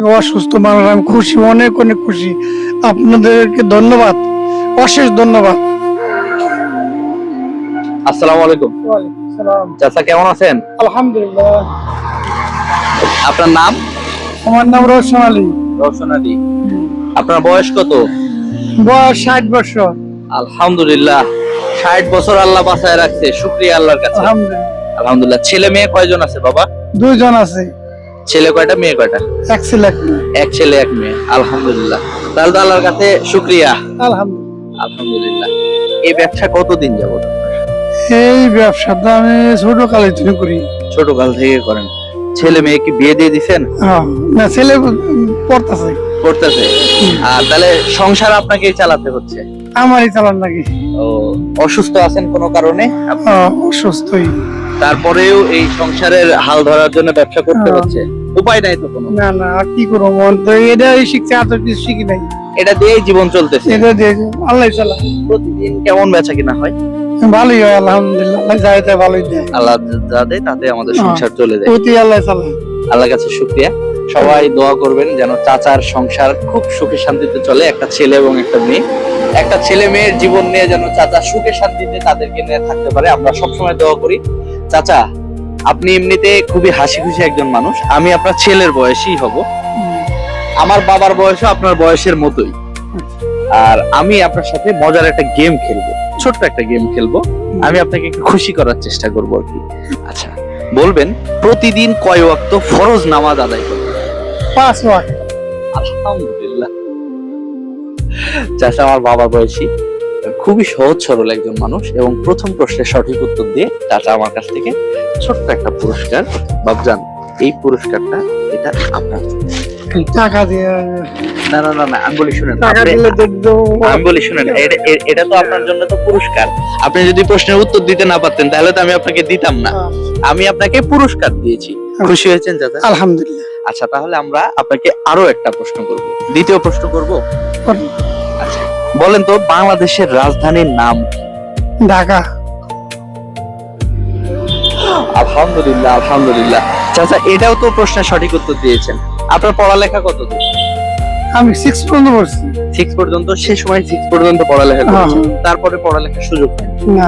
অসুস্থ মানুষ, আমি খুশি, অনেক অনেক খুশি। আপনাদেরকে ধন্যবাদ, অশেষ ধন্যবাদ। আসসালামু আলাইকুম। চাচা কেমন আছেন? আলহামদুলিল্লাহ। আপনার নাম? আমার নাম রোশন আলী। রওশন আলী। আপনার বয়স কত? বয়স 60 বছর। আলহামদুলিল্লাহ, 60 বছর আল্লাহ বাঁচায় রাখছে, শুকরিয়া আল্লাহর কাছে। আলহামদুলিল্লাহ। আলহামদুলিল্লাহ। ছেলে মেয়ে কয়জন আছে বাবা? 2 জন আছে। ছেলে কয়টা, মেয়ে কয়টা? এক ছেলে এক মেয়ে। এক ছেলে এক মেয়ে। আলহামদুলিল্লাহ। তাহলে তো আল্লাহর কাছে শুকরিয়া। আলহামদুলিল্লাহ। আলহামদুলিল্লাহ। এই ব্যবসা কতদিন যাবত? এই ব্যবসাটা আমি ছোট কালে থেকে করি। ছোট কাল থেকে করেন। ছেলে মেয়ে কি বিয়ে দিয়ে দিছেন? না, ছেলে পড়তেছে। করতেছে। আর তাহলে সংসার আপনাকেই চালাতে হচ্ছে? আমারই চালান নাকি। ও, অসুস্থ আছেন কোনো কারণে? অসুস্থই। তারপরেও এই সংসারের হাল ধরার জন্য ব্যবসা করতে হচ্ছে, উপায় নাই তো কোনো? না না, আর কি করবো, মন তো এটাই শিখছে, আর তো কিছু শিখি নাই। এটা দিয়েই জীবন চলতেছে। এটা দিয়ে আল্লাহ চালা। প্রতিদিন কেমন বেচা কিনা হয়? ভালোই হয় আলহামদুলিল্লাহ, আল্লাহ যাই তাই ভালোই দেয়। আল্লাহ যা দেয় তাতে আমাদের সংসার চলে যায়। অতি আল্লাহ চালা। আল্লাহর কাছে শুকরিয়া। সবাই দোয়া করবেন যেন চাচার সংসার খুব সুখে শান্তিতে চলে। একটা ছেলে এবং একটা মেয়ে, একটা ছেলে মেয়ের জীবন নিয়ে যেন চাচা সুখে শান্তিতে তাদেরকে নিয়ে থাকতে পারে, আমরা সবসময় দোয়া করি। চাচা, আপনি এমনিতে খুবই হাসি খুশি একজন মানুষ। আমি আপনার ছেলের বয়সী হব, আমার বাবার বয়সও আপনার বয়সের মতোই। আর আমি আপনার সাথে মজার একটা গেম খেলবো, ছোট্ট একটা গেম খেলবো। আমি আপনাকে একটু খুশি করার চেষ্টা করবো আর কি। আচ্ছা, বলবেন প্রতিদিন কয় ওয়াক্ত ফরজ নামাজ আদায় করবেন? 5 ওয়াক্ত। আলহামদুলিল্লাহ। চাচা আমার বাবা বয়সী, খুবই সহজ সরল একজন মানুষ, এবং প্রথম প্রশ্নের সঠিক উত্তর দিয়ে চাচা আমার কাছ থেকে ছোট্ট একটা পুরস্কার, বাবজান এই পুরস্কারটা এটা আপনার। টাকা দিয়ে? না না না না, আমি বলি শুনেন, টাকা দিলে দেখবো। আমি বলি শুনেন, এটা তো আপনার জন্য তো পুরস্কার। আপনি যদি প্রশ্নের উত্তর দিতে না পারতেন তাহলে তো আমি আপনাকে দিতাম না। আমি আপনাকে পুরস্কার দিয়েছি। খুশি হয়েছেন চাচা? আলহামদুলিল্লাহ। আচ্ছা, তাহলে আমরা আপনাকে আরো একটা প্রশ্ন করব, দ্বিতীয় প্রশ্ন করব। আচ্ছা, বলেন তো বাংলাদেশের রাজধানীর নাম? ঢাকা। আলহামদুলিল্লাহ আলহামদুলিল্লাহ। চাচা এটাও তো প্রশ্নের সঠিক উত্তর দিয়েছেন। আপনার পড়ালেখা কত দূর? আমি 6 পর্যন্ত পড়ছি। 6 পর্যন্ত? সে সময় 6 পর্যন্ত পড়ালেখা করেছেন, তারপরে পড়ালেখার সুযোগ নেই? না।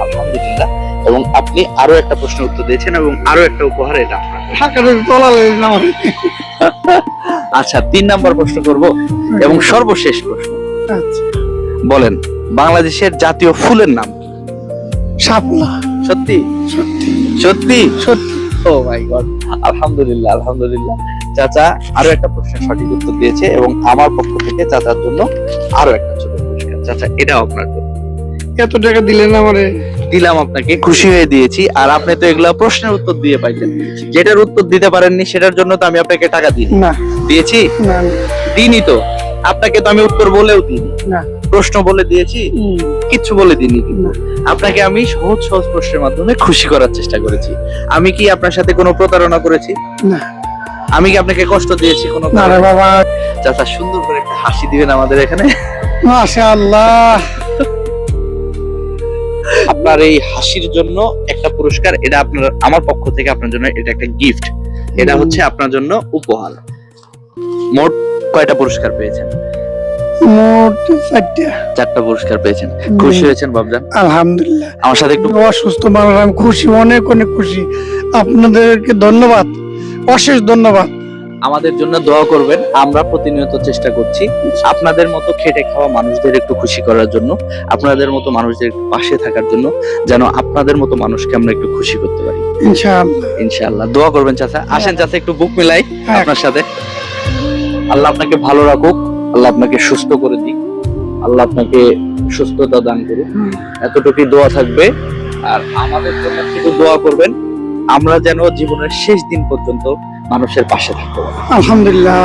আলহামদুলিল্লাহ। এবং আপনি আরো একটা প্রশ্নের উত্তর দিয়েছেন এবং আরো একটা উপহার এটা আপনার। ঢাকাতে তলালে না। আচ্ছা, 3 নাম্বার প্রশ্ন করব এবং সর্বশেষ প্রশ্ন। আচ্ছা, বলেন বাংলাদেশের জাতীয় ফুলের নাম? শাপলা। সত্যি? সত্যি সত্যি? সত্যি। ও মাই গড, আলহামদুলিল্লাহ আলহামদুলিল্লাহ। চাচা আরো একটা প্রশ্নের সঠিক উত্তর দিয়েছে এবং আমার পক্ষ থেকে চাচার জন্য আরো একটা ছোট পুরস্কার। চাচা এটাও আপনার জন্য। এত টাকা দিলেন আমারে? দিলাম আপনাকে, খুশি হয়ে দিয়েছি। আর আপনি তো এগুলা প্রশ্নের উত্তর দিয়ে পাইতেন, যেটার উত্তর দিতে পারেননি সেটার জন্য তো আমি আপনাকে টাকা দিই না। দিয়েছি? না। দিইনি তো। আপনাকে তো আমি উত্তর বলেও দিইনি, না। প্রশ্ন বলে দিয়েছি, কিচ্ছু বলে দিইনি। কিন্তু আপনাকে আমি সহজ সহজ প্রশ্নের মাধ্যমে খুশি করার চেষ্টা করেছি। আমি কি আপনার সাথে কোনো প্রতারণা করেছি? না। আমি কি আপনাকে কষ্ট দিয়েছি কোনো? না রে বাবা। চাচা সুন্দর করে একটা হাসি দিবেন আমাদের এখানে। মাশাআল্লাহ। আপনার এই হাসির জন্য একটা পুরস্কার, এটা আপনার আমার পক্ষ থেকে আপনার জন্য এটা একটা গিফট। এটা হচ্ছে আপনার জন্য উপহার। মোট কয়টা পুরস্কার পেয়েছেন? মোট 4টা পুরস্কার পেয়েছেন। খুশি হয়েছেন বাবজান? আলহামদুলিল্লাহ। আমার সাথে একটু। অসুস্থ মানুষ, আমি খুশি, অনেক অনেক খুশি। আপনাদেরকে ধন্যবাদ, অশেষ ধন্যবাদ। আমাদের জন্য দোয়া করবেন, আমরা প্রতিনিয়ত চেষ্টা করছি আপনাদের মতো খেটে খাওয়া মানুষদের একটু খুশি করার জন্য, আপনাদের মতো মানুষদের একটু পাশে থাকার জন্য, যেন আপনাদের মতো মানুষকে আমরা একটু খুশি করতে পারি। ইনশাআল্লাহ ইনশাআল্লাহ। দোয়া করবেন চাচা। আসেন চাচা একটু বুক মিলাই আপনার সাথে। আল্লাহ আপনাকে ভালো রাখুক, আল্লাহ আপনাকে সুস্থ করে দিক, আল্লাহ আপনাকে সুস্থতা দান করুক, এতটুকুই দোয়া থাকবে। আর আমাদের জন্য শুধু দোয়া করবেন, আমরা যেন জীবনের শেষ দিন পর্যন্ত মানুষের পাশে থাকতে পারি। আলহামদুলিল্লাহ।